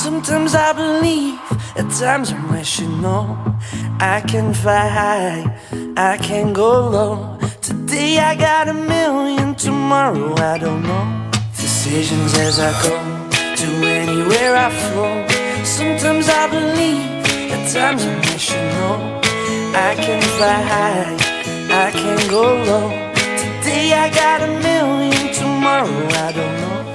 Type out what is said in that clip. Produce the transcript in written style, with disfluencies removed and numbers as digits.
Sometimes I believe, at times I'm wishing no. I can fly high, I can go low. Today I got a million, tomorrow I don't know. Decisions as I go, to anywhere I flow. Sometimes I believe, at times I'm wishing no. I can fly high, I can go low. Today I got a million, tomorrow I don't know.